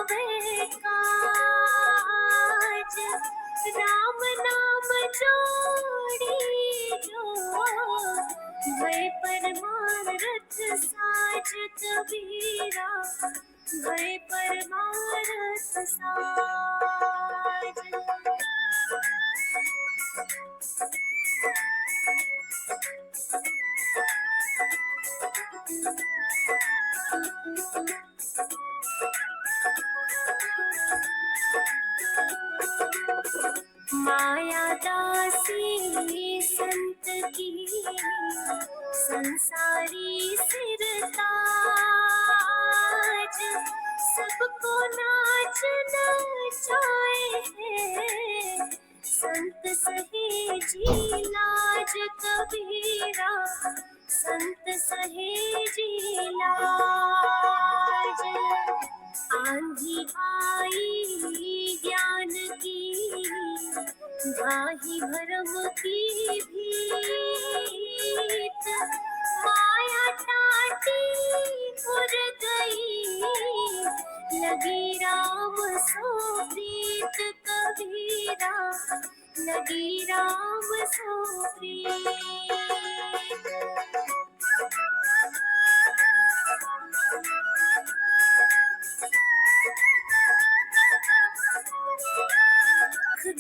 आवे काज, राम नाम जोड़ी जो, भय परमारथ साज कबीरा, भय परमारथ साज। माया दासी संत की, संसारी सिरताज, सबको नाच नचाए है, संत सहे जी लाज कबीरा, संत सहे जी लाज। आंधी आई ज्ञान की, ढाही भरम की भीत, माया टाटी उड़ गई, लगी राम सो प्रीत कबीरा, लगी राम सो प्रीत।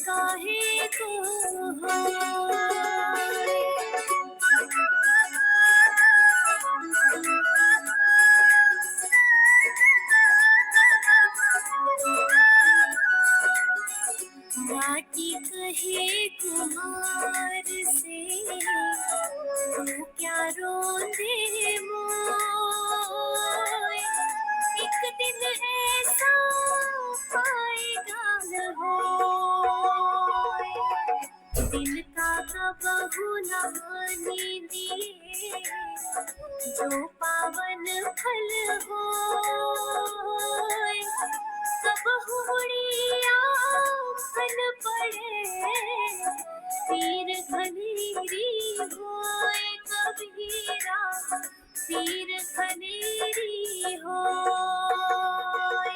काहे को माटी कहे कुमार से, तू क्या रोंदे मोय, एक दिन ऐसा पाएगा न होय, दिल का कबहू न दिए, जो पावन फल होय, कबहू उड़िया फल पड़े, पीर घनेरी होय कबीरा, पीर घनेरी होय।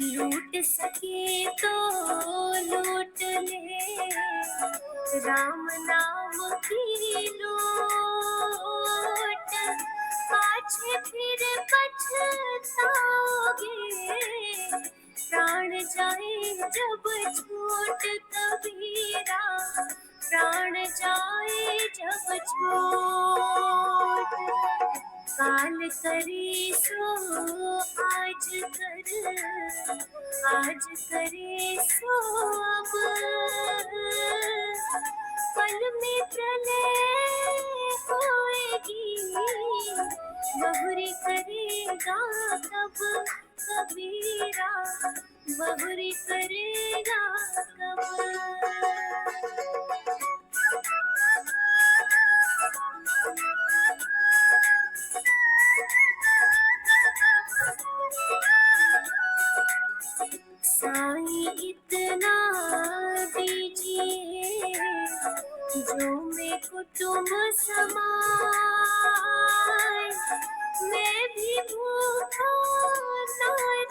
लूट सके तो लूट ले, राम नाम की लूट, पाछे फिर पछताओगे, प्राण जाए जब छूट कबीरा, प्राण जाए जब छूट। काल करे सो आज कर, आज करे सो अब, पल में प्रलय होएगी, बहुरी करेगा कब कबीरा, बहुरी करेगा कब। साईं इतना दीजिए, जो मैं कुटुंब समाए, मैं भी भूखा न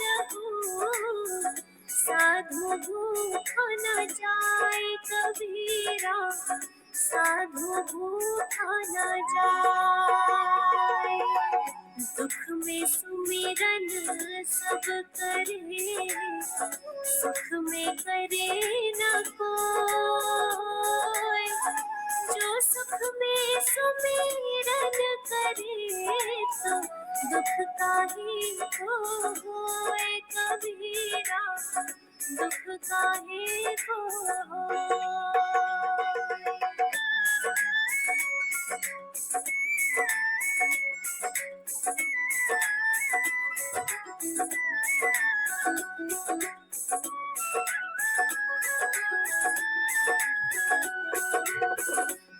रहूं, साधु भूखा न जाए कबीरा, साधु भूखा न जाए। दुख में सुमिरन सब करे, सुख में करे न कोई, जो सुख में सुमिरन करे, तो दुख काहे को होए कबीरा, दुख काहे को होए।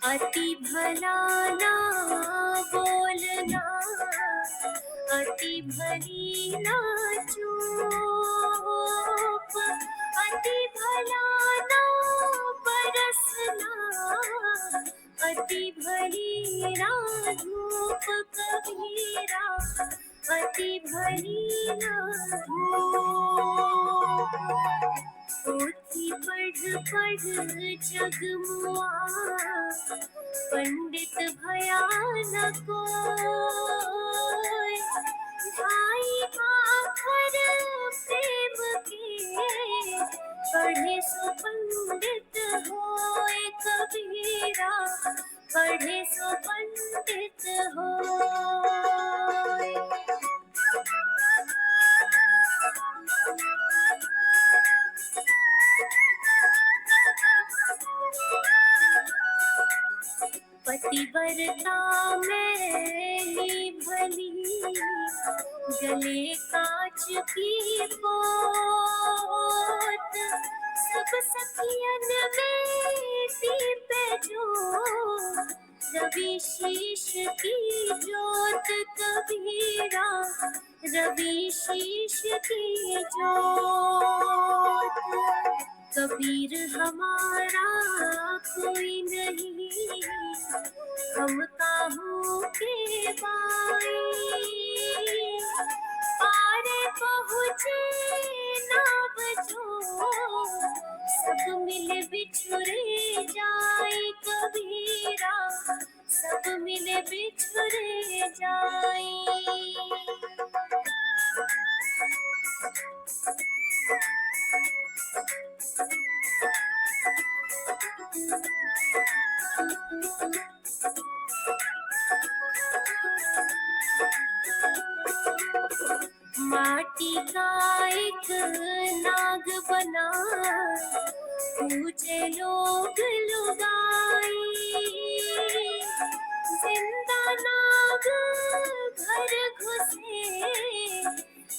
अति भला ना बोलना, अति भली ना चूक, जगमुआ पंडित भया न कोय। भाई आखर प्रेम के पढ़े सो पंडित होए कबीरा, पढ़े सो पंडित होए। पतिव्रता मैली भली गले कांच की पोत। सब सखियन में दीप जो रवि शीश की जोत कबीरा, रवि शीश की जोत। कबीर हमारा कोई नहीं, हम काहू के बाई। पारे पहुँचे नाव जो सब मिल बिछुरे जाए कबीरा, सब मिल बिछुरे जाए। माटी का एक नाग बना पूजे लोग लुगाई। जिंदा नाग घर घुसे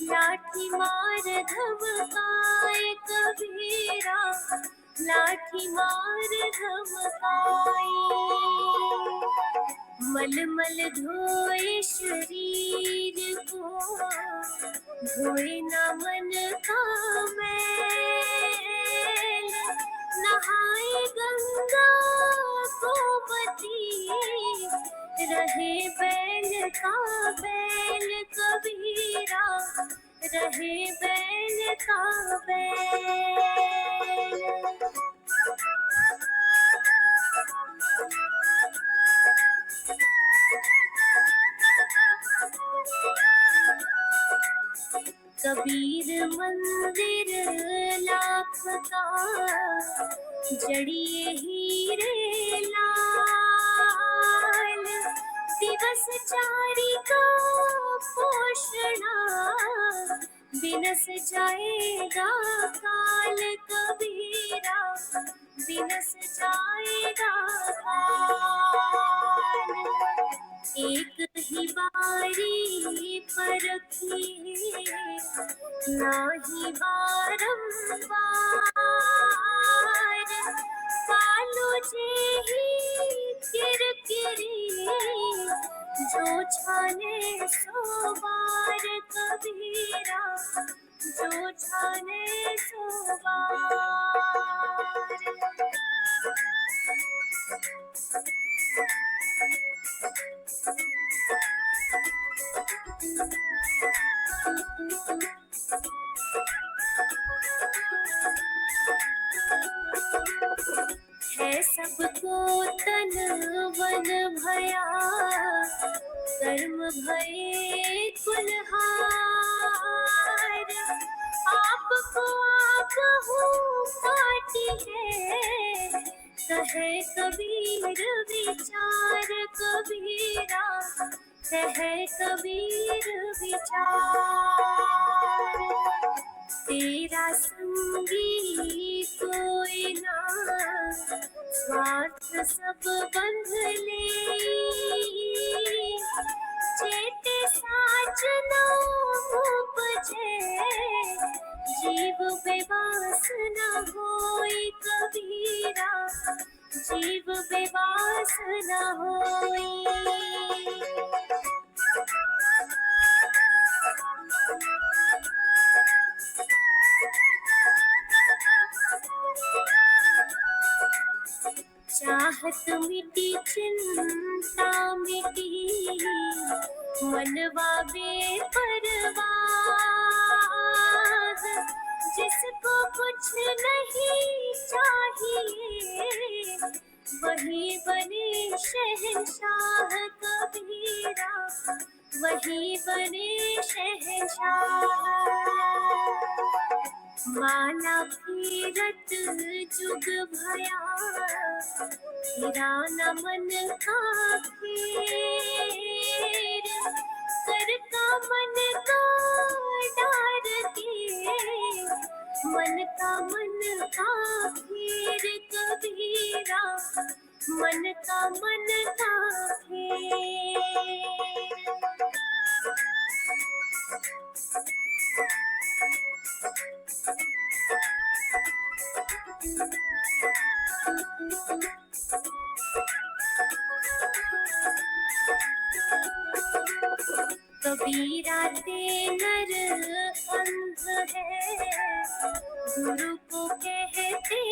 लाठी मार धमकाए कबीरा, लाठी मार धमकाए। मलमल धोए शरीर को, धोए न मन का मैल। नहाए गंगा गोमती, रहे बैल का बैल कबीरा, रहे बैल का बैल। कबीर मंदिर लाख का जड़िए हीरे लाल। दिवस चारी का पोषणा बिनस जाएगा काल कबीरा, बिनस जाएगा काल। एक ही बारी परखिए नाही बारंबार। कालो जे ही किरकिरी जो छाने सो बार कबीरा, जो छाने सो बार। है सबको तन वन भया, कर्म भये कुल्हार। आपको आपहु पाटी है, कहे कबीर विचार कबीरा, कहे कबीर विचार। तेरा संगी कोई ना, स्वार्थ सब बंध ले। जेते साजना उपजे, जीव बेवास न होई कबीरा, जीव बेवास न होई। चाहत मिटी चिंता मिटी, मनवा बेपरवाह। जिसको कुछ नहीं चाहिए वही बने शहंशाह कबीरा, वही बने शहंशाह। माला फेरत जुग भया, फिरा न मन का फेर, कर का मन का डार के, मन का फेर कबीरा, मन का फेर। कबीरा ते नर अंध है, गुरु को कहते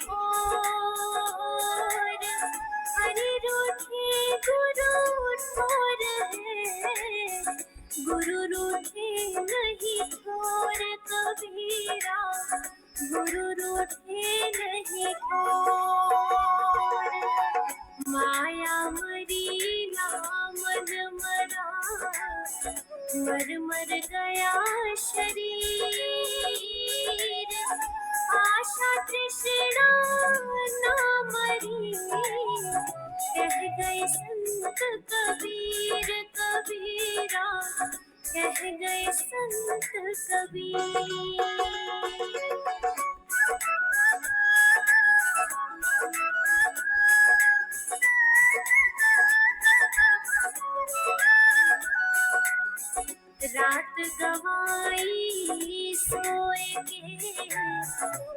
और, हरि रूठे गुरु ठोर है, गुरु रूठे नहीं ठोर कबीरा, गुरु रूठे नहीं ठोर। माया मरी ना मन मरा, मर मर गया शरीर, आशा तृष्णा ना मरी, कह गए संत कबीर कबीरा, कह गए संत कबीर। रात गवाई सोए के,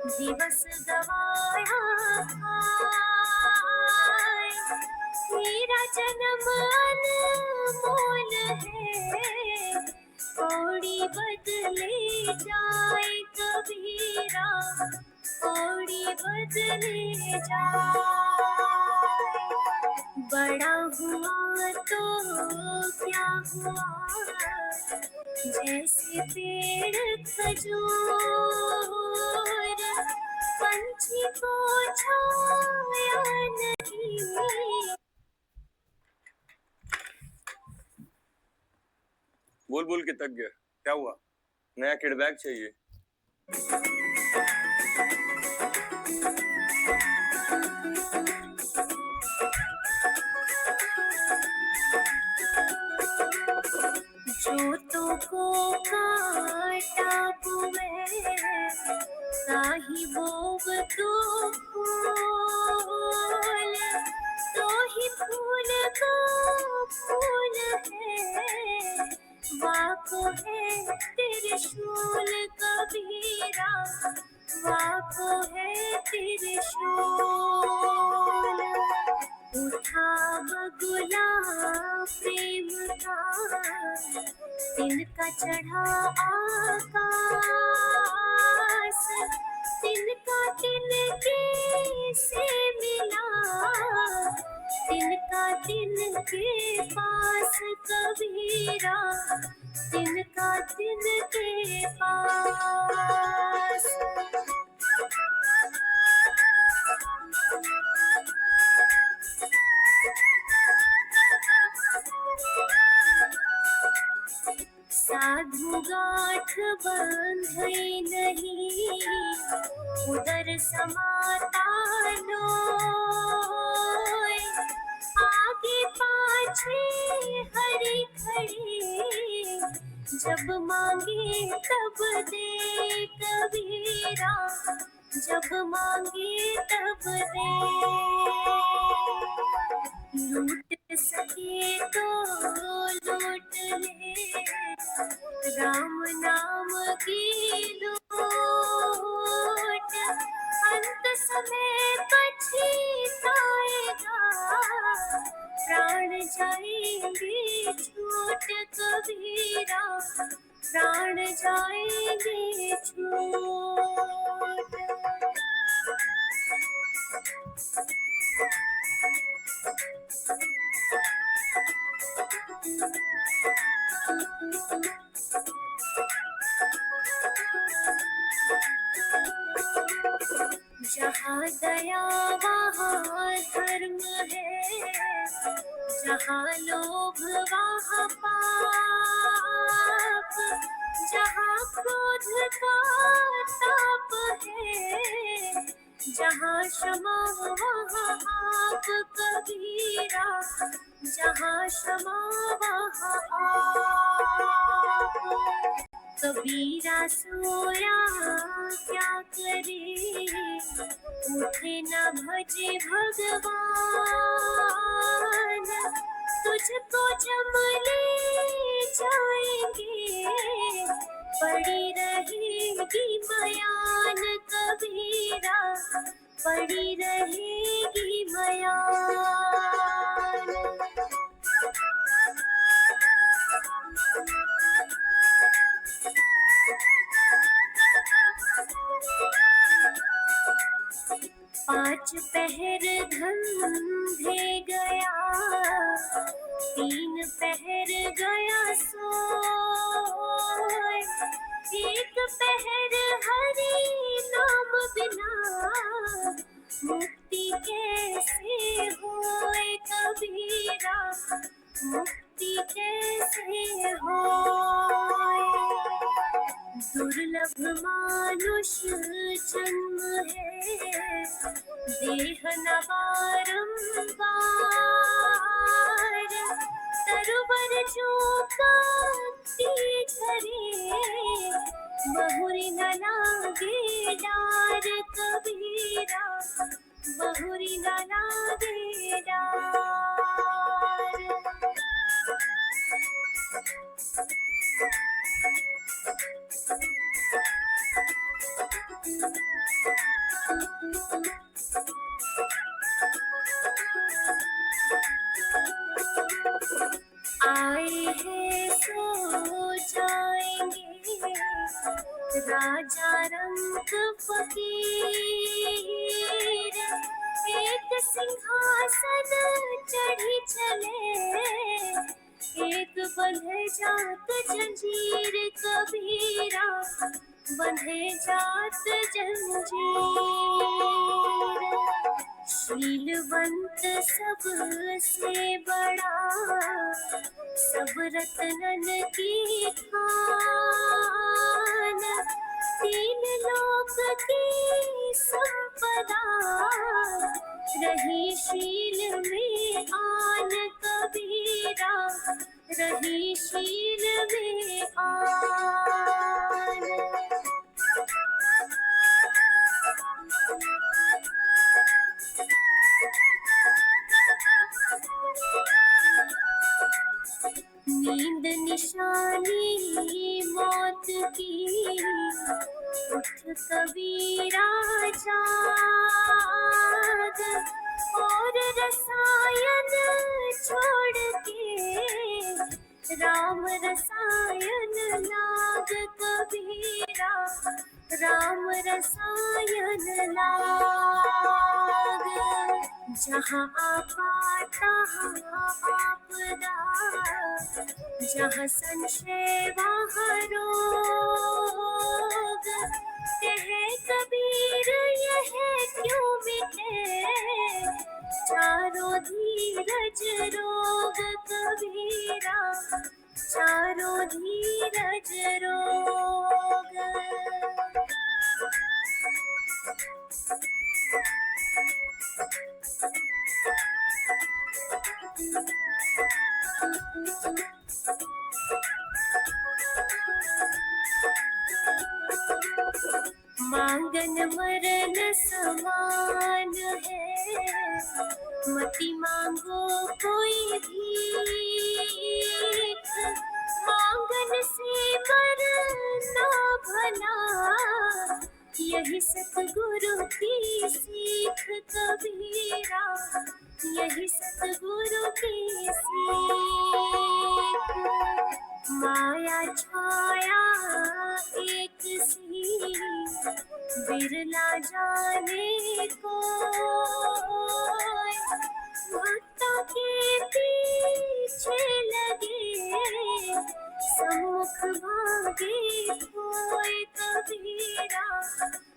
दिवस गवाया खाए, मेरा जन्म अनमोल है, कौड़ी बदले जाए कबीरा, कौड़ी बदले जाए। बड़ा हुआ तो क्या हुआ, जैसे पेड़ खजूर, पंछी को छाया नहीं। बोल बोल के थक गया, क्या हुआ? नया किड बैग चाहिए? जोतों को काटा बुए, ताही बोब तो फूल, तो ही फूल का फूल है, वाको है त्रिशूल कबीरा, वाको है त्रिशूल। उठा बगुला प्रेम का, तिनका चढ़ा आकाश, तिनका तिनके से मिला, तिनका तिनके पास कबीरा, तिनका तिनके पास। साधु गांठ बंधे नहीं, उदर समाता लोय, आगे पाछे हरि खड़े, जब मांगे तब दे कबीरा, जब मांगे तब दे। लूट सके तो लूट ले, राम नाम की लूट, अंत समय पछताएगा, प्राण जाएंगे छूट कबीरा, प्राण जाएंगे छूट। जहाँ दया वहाँ धर्म है, जहाँ लोभ वहाँ पाप, जहाँ क्रोध का ताप है, जहाँ क्षमा वहाँ आप कबीरा, जहाँ क्षमा वहाँ आप। कबीरा सोया क्या करे, उठे न भजे भगवान, तुझको जम ले जाएंगे, पड़ी रहेगी मयान कबीरा, पड़ी रहेगी मयान। पांच पहर धंधे गया, तीन पहर गया सोए, एक पहर हरि नाम बिना, मुक्ति कैसे होए कबीरा, मुक्ति कैसे होए। दुर्लभ मानुष जन्म है, देह न बारंबार, तरुवर जो कांति धरे, बहुरी न लागे डार कबीरा, बहुरी न लागे डार। आए हैं सो जाएंगे, राजा रंग फकीर, एक सिंहासन चढ़ी चले, एक बंधे जात जंजीर कबीरा, बंधे जात जंजीर। शीलवंत सबसे बड़ा, सब रत्नन की खान, तीन लोक की संपदा, रही शील में आन कबीरा, रही शील में आन। नींद निशानी मौत की, उठ कबीरा जाग, और रसायन छोड़ के, राम रसायन लाग कबीरा, राम रसायन लाग। जहाँ आपाता आपदा, जहाँ संशय वहाँ रोग, कहे कबीर यह क्यों मिटे, चारों धीरज रोग कबीरा, चारों धीरज रोग। मांगन मरण समान है, मति मांगो कोई भीख, मांगन से मरना भला, यही सतगुरु की सीख कबीरा, यही सतगुरु की सीख। माया छाया एक सी, बिरला जाने को, भक्तों के पीछे लगे, सम्मुख भागे खोए कबीरा,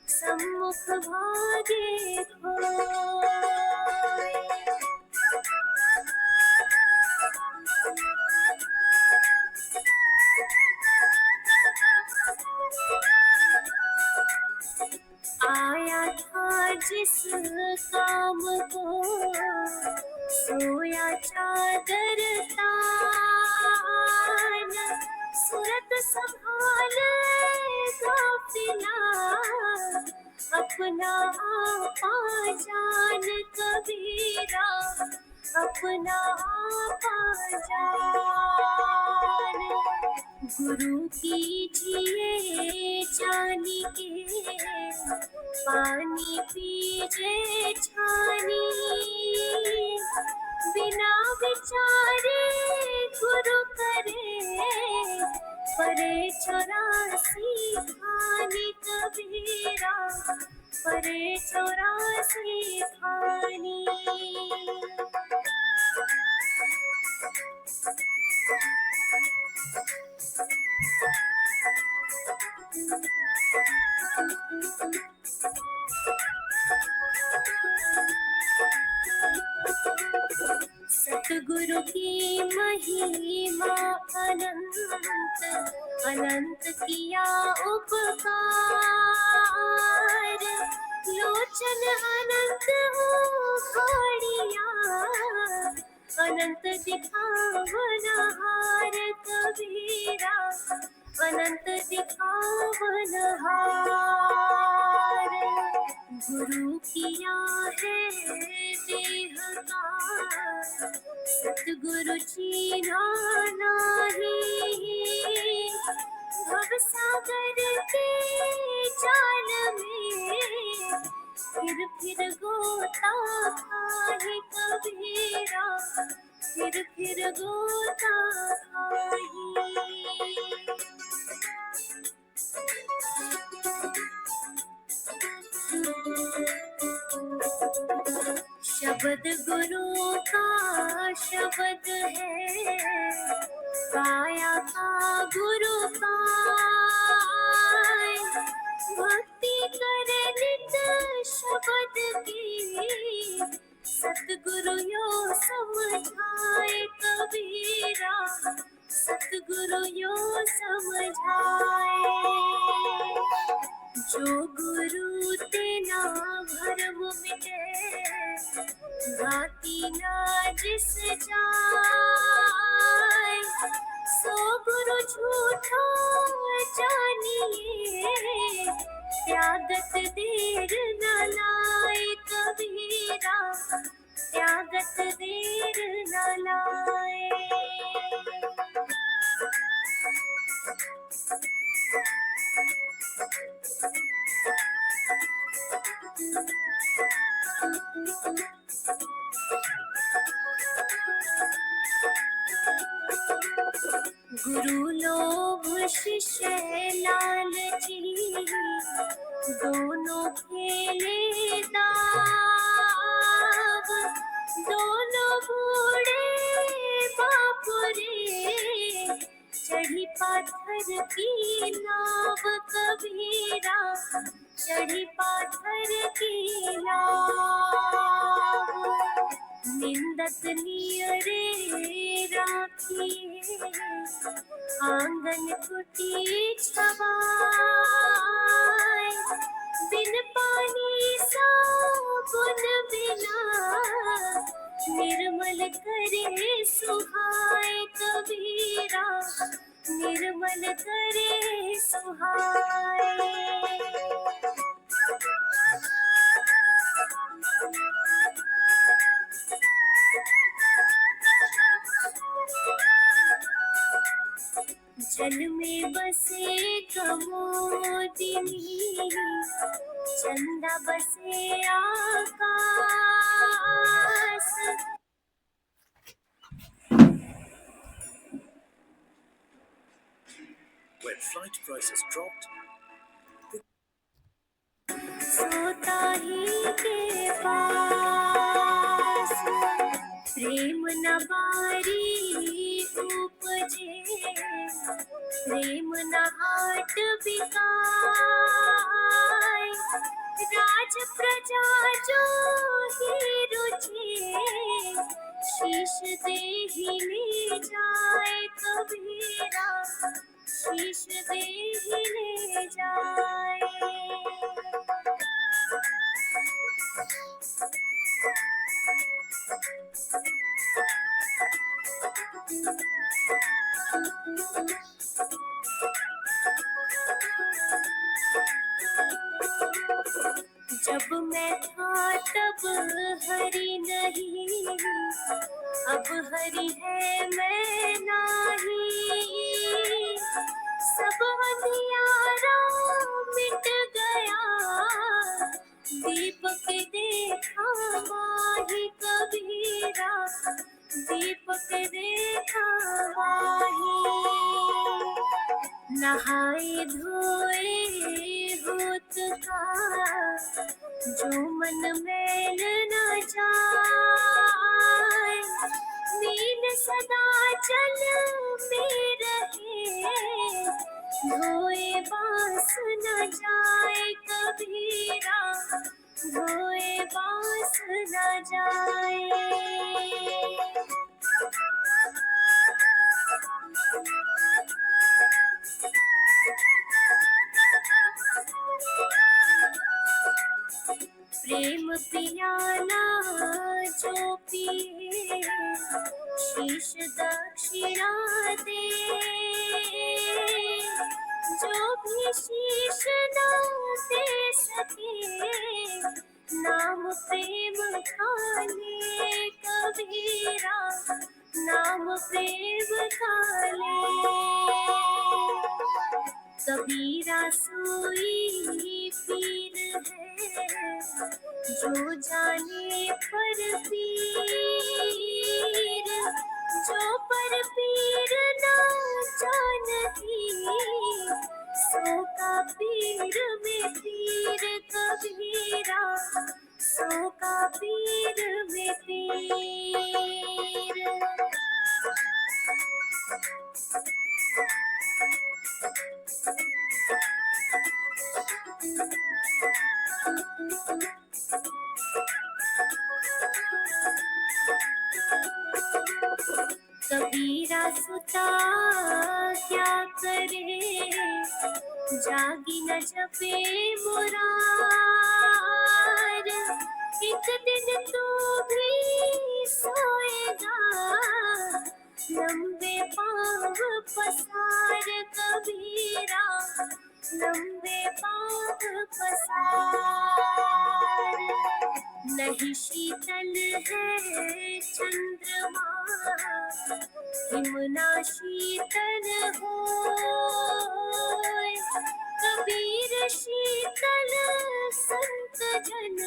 सम्मुख भागे खोए। आया था जिस काम को, सोया चादर तान, सूरत संभाल काफिला, अपना आपा जान कबीरा, अपना आपा जान। गुरु कीजिए जानी के, पानी पीजे छानी, बिना विचारे गुरु करे, परे 84 खानी कबीरा, परे 84 खानी। सतगुरु की महिमा अनंत, अनंत किया उपकार, लोचन अनंत हो घड़िया, अनंत दिखावनहार कबीरा, अनंत दिखावनहार। गुरु किया है देहकार, सतगुरु चीना नहीं, भव सागर के जाल में, फिर गोता खाए कबीरा, फिर गोता खाए। शब्द गुरु का शब्द है, काया का गुरु का, भक्ति करे नित शब्द की, सतगुरु यो समझाए कबीरा, सतगुरु यो समझाए। जो गुरु तेना भरम मिटे, गाती ना जिस जाए, सो गुरु झूठा जानिए, त्यागत देर न लाए कबीरा, त्यागत देर न लाए। गुरु लोभ शिष्य लालची, दोनों खेले दाव, दोनों बूढ़े बापुरे, चढ़ी पाथर की नाव कबीरा, चढ़ी पाथर की नाव। निंदक नियरे राखिए, आंगन कुटी छवाए, बिन पानी साबुन बिना, निर्मल करे सुहाए कबीरा, निर्मल करे सुहाए। जल में बसे कमोदिनी, चंदा बसे आकाश। When flight prices dropped, सोता ही के पास, प्रेम न बारी ऊपर तुझे प्रेम नहाट बिकाय राज प्रजा जो ही रुझे शीश दे ही ले जाए कबीरा शीश दे ही ले जाए। जब मैं था तब हरि नहीं अब हरि है मैं नहीं सब अंधियारा मिट गया दीपक देखा माही कबीरा दीपक देखा माही नहाए धोए होत का जो मन मैल न जाए नील सदा जल में रहे धोए बास न जाए कबीरा धोए बास न जाए। प्रेम पियाला जो पिए शीश दक्षिणा दे जो भी शीश न दे सके नाम प्रेम का ले कबीरा नाम प्रेम का ले कबीरा सोई पीर है जो जाने पर पीर जो पर पीर ना जानती सो का पीर में पीर कबीरा सो का पीर में पीर। कबीरा सुता क्या करे जागी न जपे मुरार एक दिन तो भी सोएगा लंबे पाँव पसार कबीरा लंबे पाँव पसार नहीं शीतल है चंद्रमा हिमना शीतल हो कबीर शीतल संत जन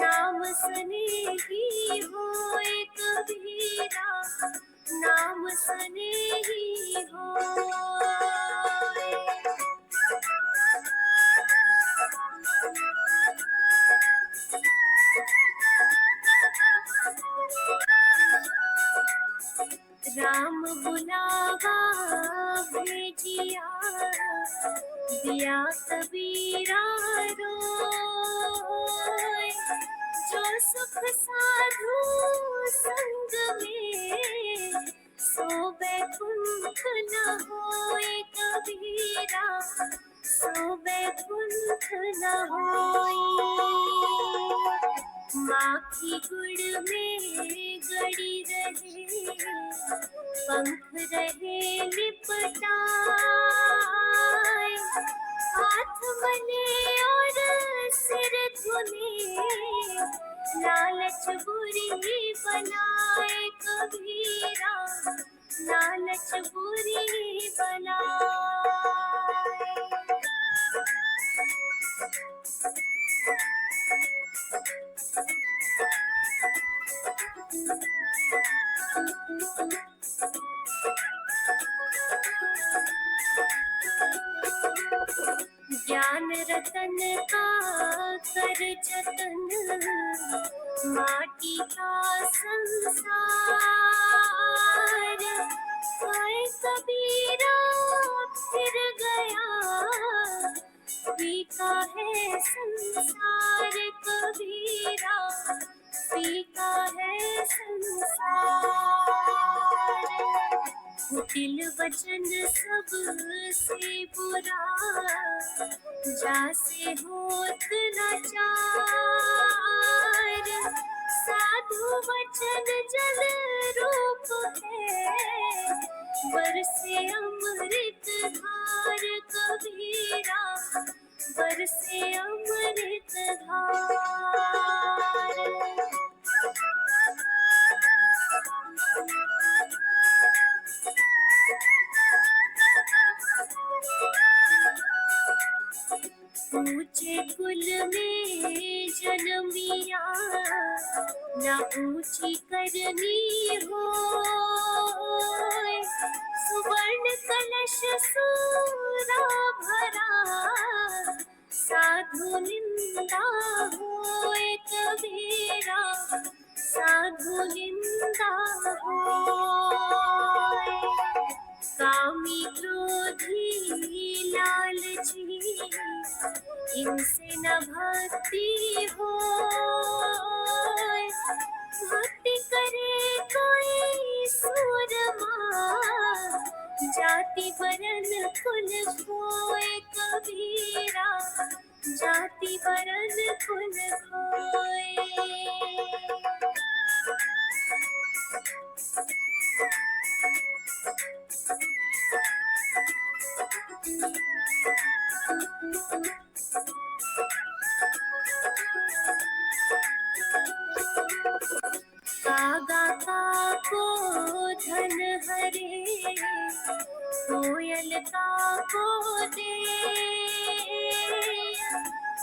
नाम स्नेही होए कबीरा नाम स्नेही होए। राम बुलावा भेजिया दिया कबीरा रोए जो सुख साधु संग में सो बैकुंठ न होए कबीरा सो बैकुंठ न होए। माखी गुड़ में गड़ी रहे पंख रहे लिपटाए हाथ मले और सिर धुने लालच बुरी बनाए कबीरा लालच बुरी बनाए। ज्ञान रतन का कर जतन माटी का संसार हाय कबीरा फिर गया, फीका है संसार कबीरा, फीका है संसार। कुटिल वचन सबसे बुरा, जासे होत लाचार। साधु वचन जल रूप है, बरसे अमृत धार कबीरा, बरसे अमृत धार। ऊंचे कुल में जन्मिया, ना ऊंची करनी हो। सुवर्ण कलश सूरा भरा, साधु निंदा होए कबीरा, साधु निंदा होए। कामी क्रोधी लालची, इनसे न भक्ति होए। भक्ति करे कोई सूरमा, जाति वरन कुल खोए कबीरा, जाति वरन कुल खोए। कागा का को धन हरे, कोयल का को दे।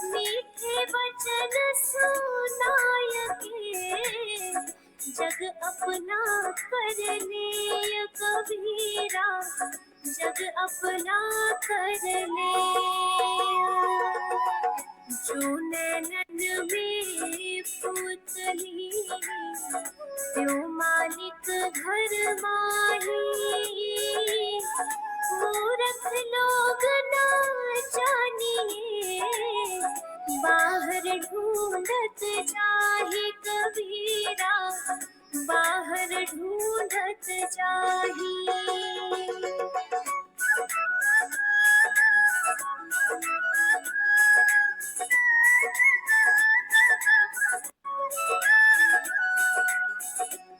मीठे वचन सुनाय के, जग अपना कर ले कबीरा, जग अपना कर ले। जो नैनन में पुतली, त्यो मालिक घर माही। मूर्ख लोग ना जानिए, बाहर ढूंढत जाहि कबीरा, बाहर ढूंढत जाहि।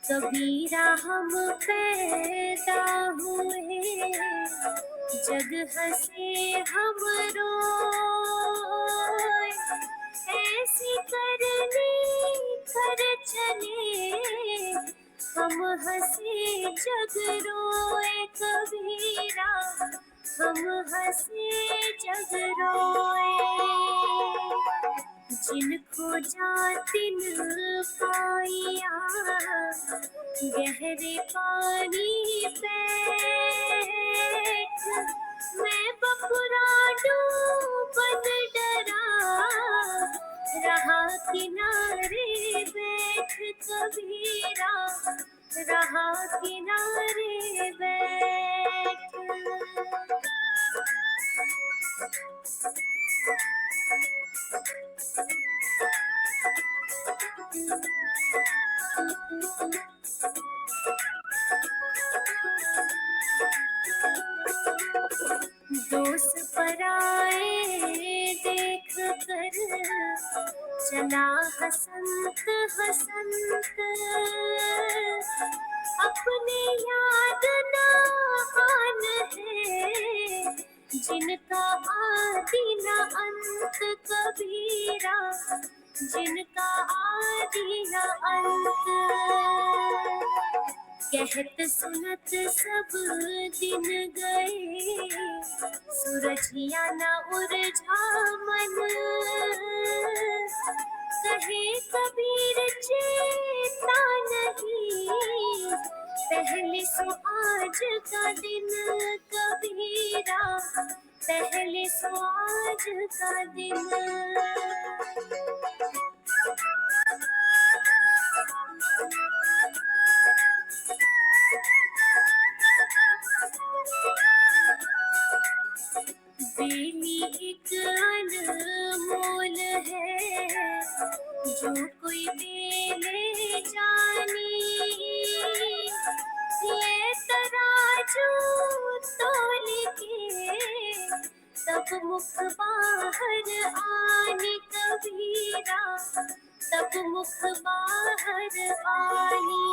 कबीरा हम पैदा हुए, जग हंसे हम रोए। ऐसी करनी कर चले, हम हंसे जग रोए कबीरा, हम हंसे जग रोए। जिनको जातिन पाइया, गहरे पानी बैठ। मैं बपुरा डूबन डरा, रहा किनारे बैठ कबीरा, रहा किनारे बैठ। दोस्त पराए देख कर, चला हसंत हसंत। अपने याद ना आन है, जिनका आदि न अंत कबीरा, जिनका आदि न अंत। कहत सुनत सब दिन गए, सूरजिया न उर्झा मन। कहे कबीर चेता नहीं, पहले सो आज का दिन कबीरा, पहले सो आज का दिन। जो कोई मेले जानी, ये तराजू तोल के तब मुख बाहर आनी कबीरा, तब मुख बाहर आनी।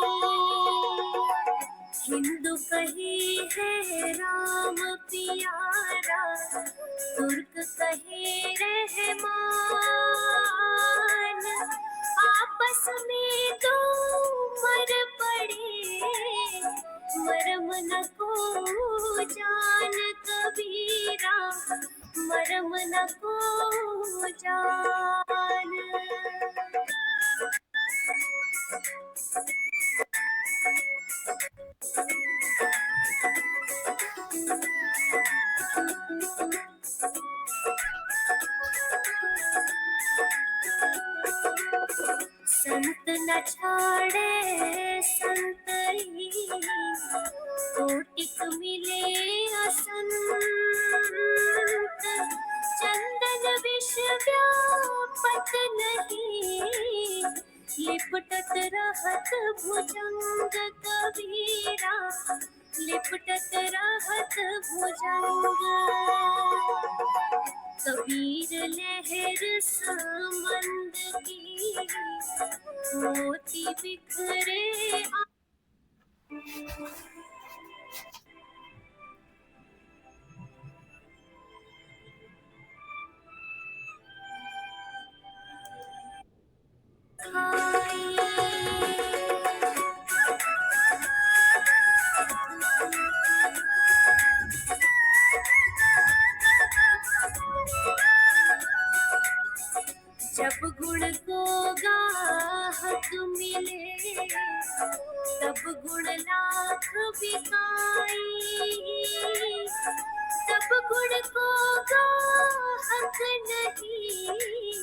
हिंदू कहे है राम प्यारा, तुर्क कहे रहमान, आपस में दो मर पड़े, मरम न को जान कबीरा, मरम न को जान। संत न छाड़े संतरी, कोटिक मिले असंत, चंदन विष व्यापत नहीं, लिपटत रहत भुजंग कबीरा, लिपटत रहत भुजंग। कबीर लहर समंद की, मोती बिखरे जब गुण को गाहक मिले, तब गुण लाख बिकाई, तब गुण को गाहक नहीं,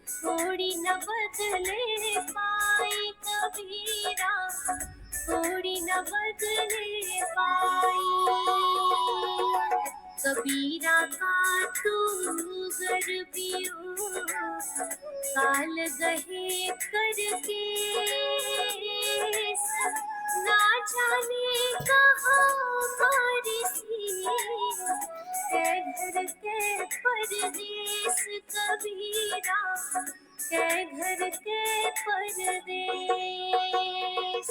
थोड़ी न बदले पाई कबीरा, थोड़ी न बदले पाई। कबीरा का तू गर्भियो, काल गहे करके ना जाने कहाँ बारिशी, कै घर के परदेश कबीरा, कै घर के परदेश।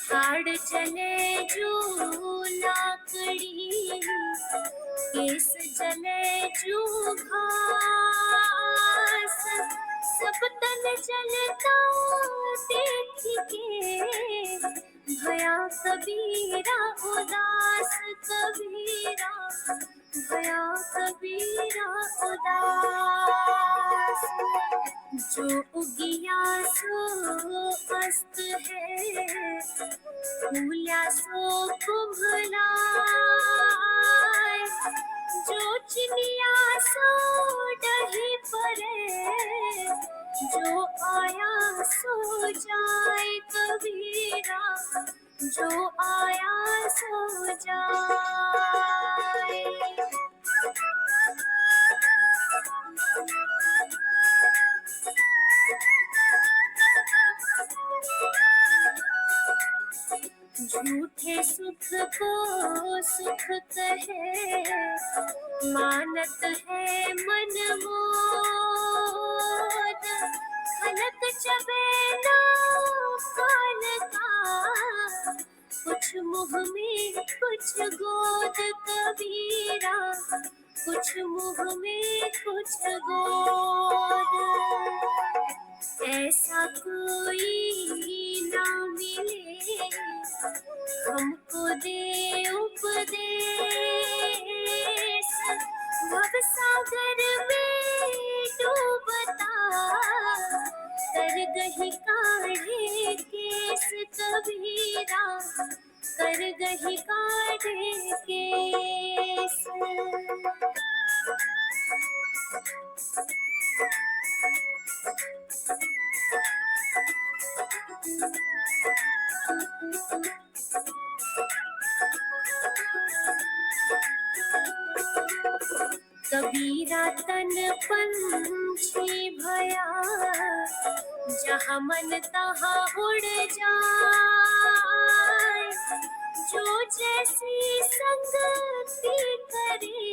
हाड़ चले जो लाकड़ी, केस जले जो घास, सब तन जलता देख के, भया कबीरा उदास कबीरा, भया कबीरा उदास। जो उगिया सो अस्त है, फूला सो कुम्भलाए, जो चिनिया सो डही पड़े, जो आया सो जाए कबीरा, जो आया सो जाए। झूठे सुख को सुख कहे, मानत है मन मोद, खलक चबेला काल का, कुछ मुँह में कुछ गोद कबीरा, कुछ मुँह में कुछ गोद। ऐसा कोई ना मिले, हमको दे उपदेश, भव सागर में डूबता, कर गही काढ़े केस कबीरा, कर गही काढ़े केस। मन पंछी भया, जहाँ मन तहाँ उड़ जाए, जो जैसी संगति करे,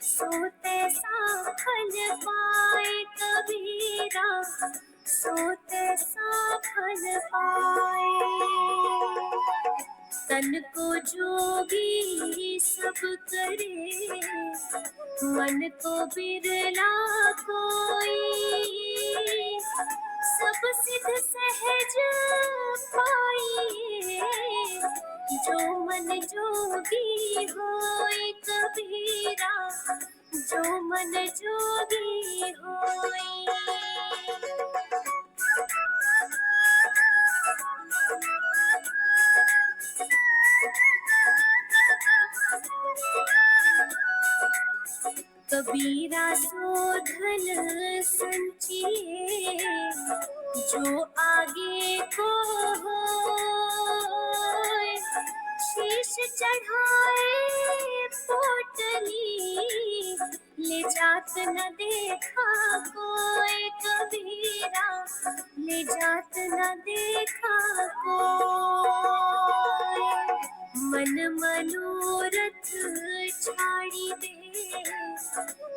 सो तैसा फल पाए कबीरा, सो तैसा फल पाए। तन को जोगी सब करे, मन को बिरला कोई, सब सिद्ध सहज पाइए, जो मन जोगी होए कबीरा, जो मन जोगी होए। कबीरा सो धन संचिए, जो आगे को होए, शीश चढ़ाए पोटली, ले जात न देखा कोई कबीरा, ले जात न देखा कोई। मन मनोरथ छाड़ी दे,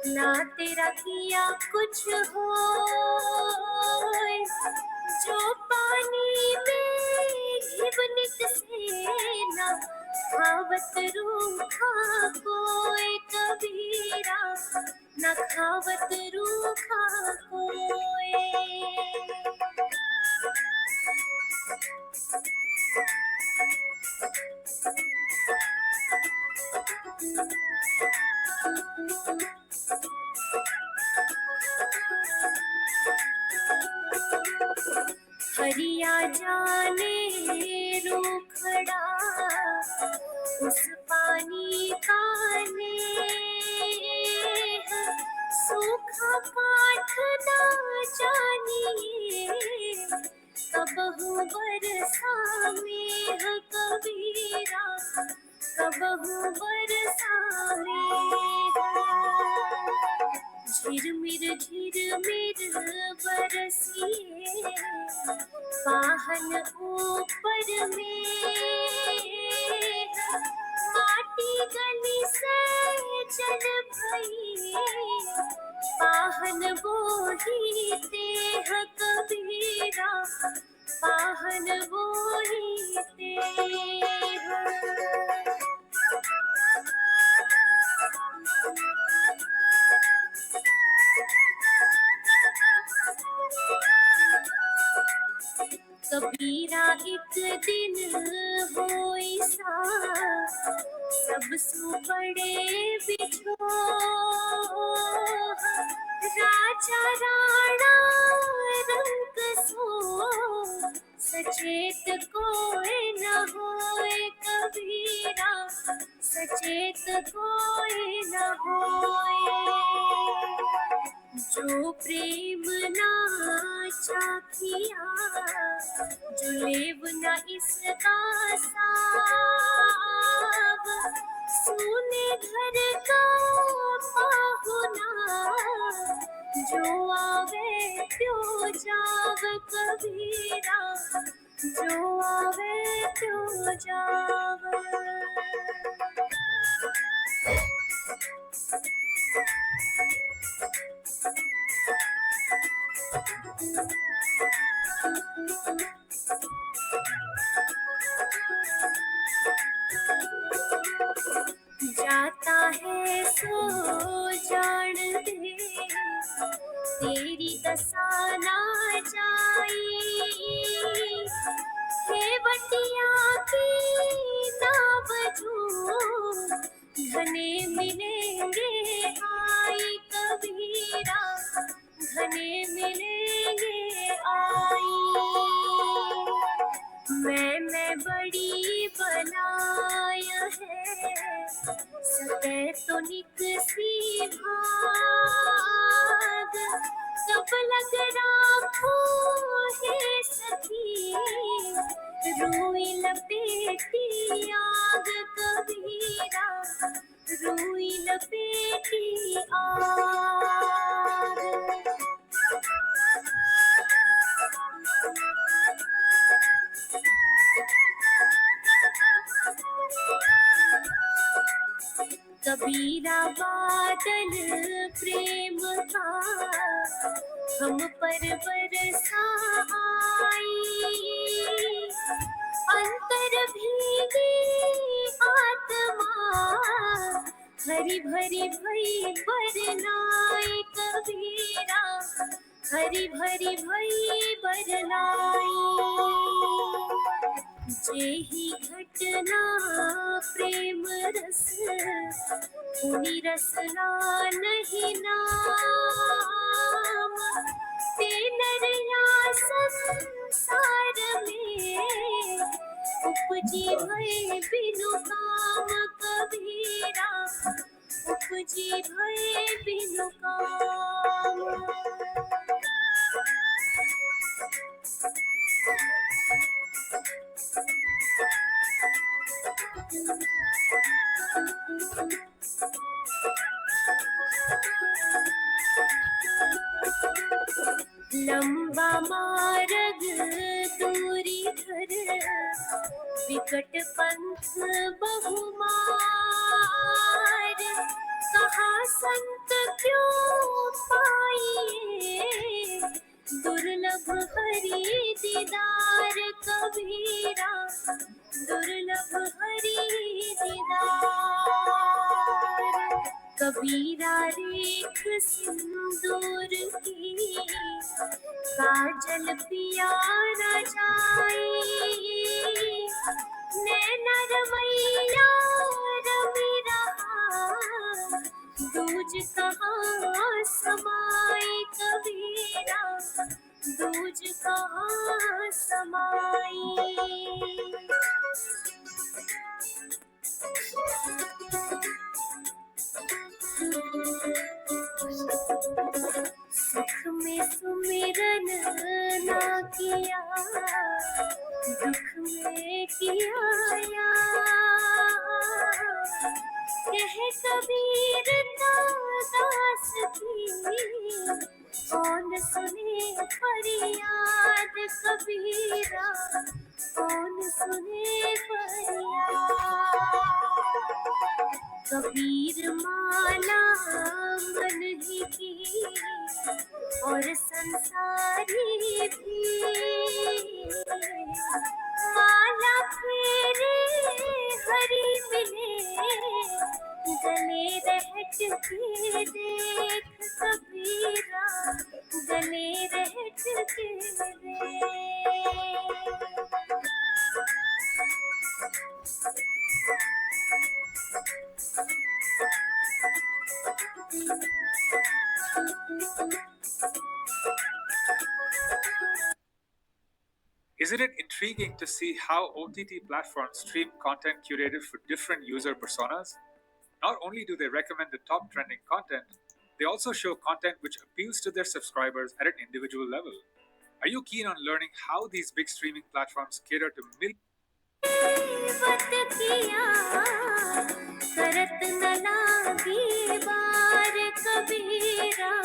ना तेरा किया कुछ होए, जो पानी में घिवनिक से ना खावत रूखा कोई कबीरा, न खावत रूखा कोई। हरिया जाने रूखड़ा, उस पानी का नेह, सूखा काठ ना जानिए, कबहू बरसा मेघ कबीरा, कबहू बरसा मेघ। झिरमिर बरसिए, वाहन ऊपर में, माटी गली से जल भइए, वाहन बोही तेह कबीरा, वाहन बोही तेह। कबीरा एक दिन होई सा, सब सु पड़े बिछोह, राजा राणा रंग सो, सचेत कोई न होए कबीरा, सचेत कोई न होए। जो प्रेम ना चाखिया, जो लेव न इसका साव, सुने घर का पाहुना, जो आवे त्यो जाव कबीरा, जो आवे त्यो जाव। जाता है सो जान दे, तेरी दशा ना जाई, हेवटिया की ना बजू, घने मिलेंगे आई कबीरा, घने मिलेंगे आई। मैं बड़ी बनाय है, सके तो निकसी भाग, कब लग राखो है सखी, रुई लपेटी आग कबीरा, रुई लपेटी आग। कबीरा बादल प्रेम का हम पर बरसा आई, अंतर भीगी आत्मा हरी भरी भई बरनाई। कबीरा हरी भरी भई बरनाई। जेहि घटना प्रेम रस उनी रसना नहीं नाम। ते नरया संसार में उपजी भय बिनु काम। कबीरा उपजी भय बिनु काम। लंबा मार्ग दूरी धर विकट पंथ बहुमार। कहा संत क्यों पाइए दुर्लभ हरि दीदार। कबीरा दुर्लभ हरि दीदार। कबीरा रेख सिंदूर की काजल पिया न जाए। नैना रमैया रमी रहा दूज कहाँ समाए। कबीरा दूज कहाँ समाए। सुख में सुमिरन ना किया दुख में किया यार। कह कबीर दास की कौन सुने फरियाद। कबीरा कौन सुने फरियाद। कबीर माला मन ही की और संसारी भी। माला फेरे हरि मिले गले रहट के देख। कबीरा गले रहट के देख। Isn't it intriguing to see how OTT platforms stream content curated for different user personas? Not only do they recommend the top trending content, they also show content which appeals to their subscribers at an individual level. Are you keen on learning how these big streaming platforms cater to millions? वत किया करत न लागी बार। कबीरा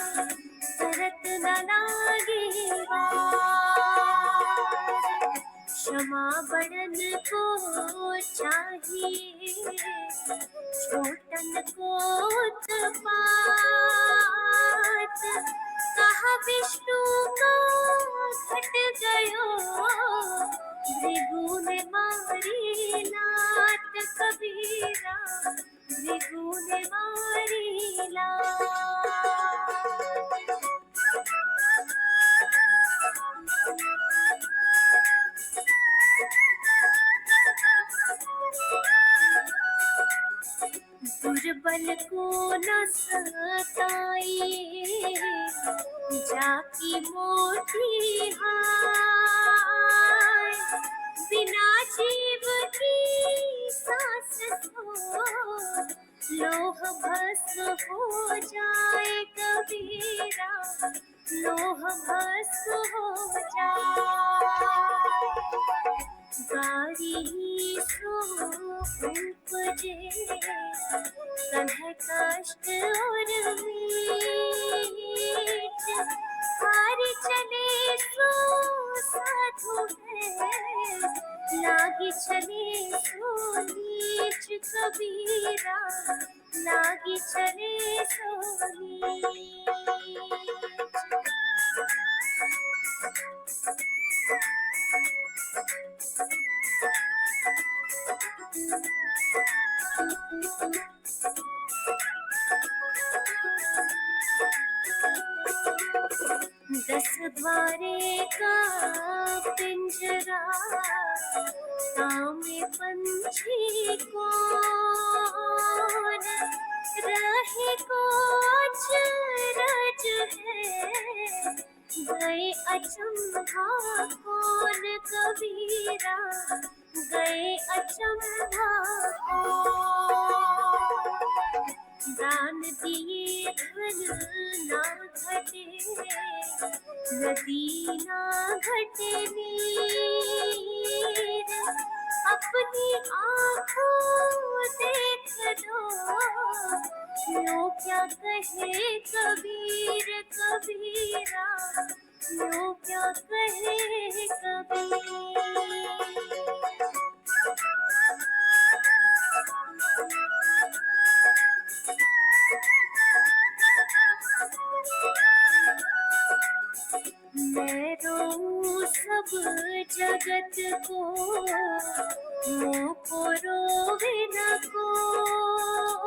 करत न लागी बार। क्षमा बड़न को चाहिए छोटन को उत्पात। कहा विष्णु का घट गयो भृगु ने मारी लात। कबीरा भृगु ने मारी लात। दुर्बल को न सताइए जाकी मोटी हाय। बिना जीव की सांस को लोह भस्म हो जाए। कबीरा लोह भस्म हो जाए। गारी ही सो उपजे कन दस द्वारे का पिंजरा, तामे पंछी कौन, रहे को अचरज है, गए अचंभा कौन कबीरा, गए अचंभा कौन। दान दिए धन ना घटे, नदी ना घटे नीर, अपनी आँखों देख लो, यूँ क्या कहे कबीर कबीरा, यूँ क्या कहे कबीर। मैं रोऊं सब जगत को, मोको रोवे न कोई,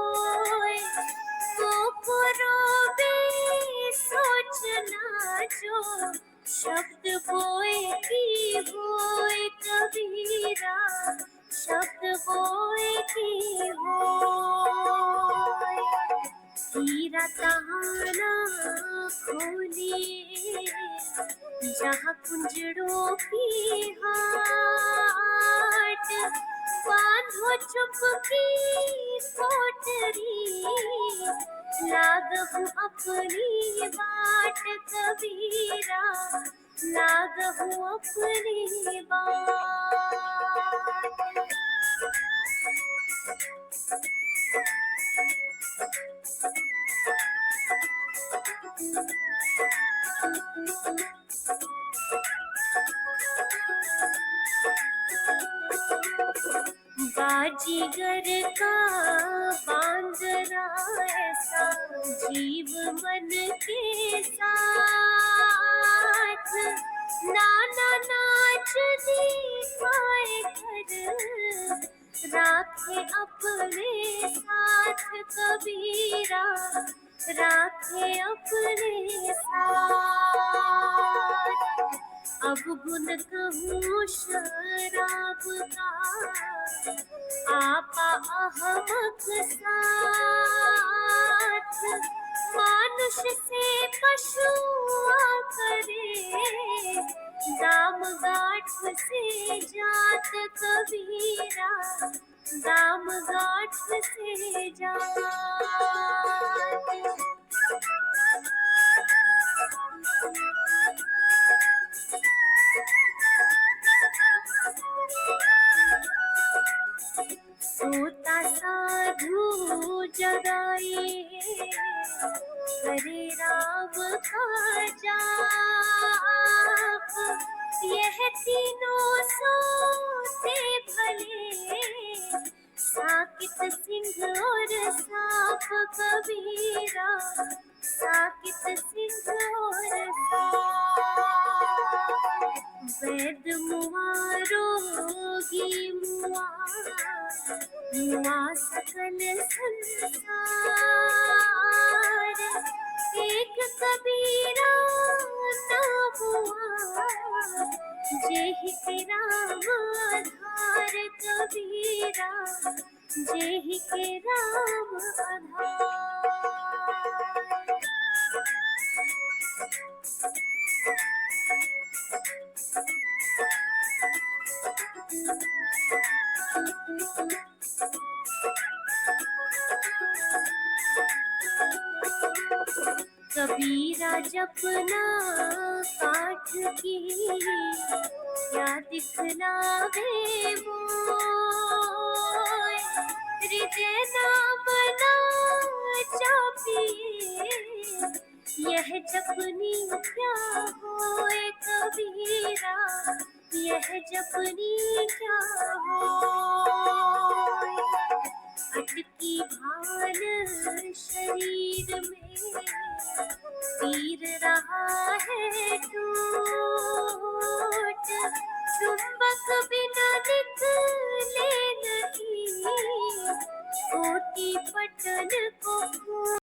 मोको रोवे सोचना जो, शब्द बोए की होए कबीरा, शब्द बोए की होए। हीरा तहाना खोलिए, जहाँ कुंजड़ों की हाट, बांधो चुपकी कोठरी, लागहु अपनी बाट कबीरा, लागहु अपनी बाट। बाजीगर का बांदरा ऐसा, जीव मन के साथ, नाना नाच दिखाए कर, राखे अपने साथ कबीरा, राखे अपने साथ। अब गुन कहूँ शराब का, आपा अहमक साथ, मानुष से पशुआ करे, दाम गाठ से जात कबीरा, दाम गाठ से जात। सोता साधु जगाए, करे राम का जाप, यह तीनों सोते भले, साकित सिंह और साप कबीरा, साकित सिंह और साप। वैद मुआ रोगी मुआ, मुआ सकल संसार, एक कबीरा ना मुआ, जेहि के राम आधार कबीरा, जेहि के राम आधार। कबीरा जपना काठ की, क्या दिखलावे मोय, हृदय नाम ना चापिए, यह जपनी क्या होए कबीरा, यह जपनी क्या होए। अटकी भान शरीर में, तीर रहा है टूट, चुंबक बिना निकले नहीं, कोटि पटन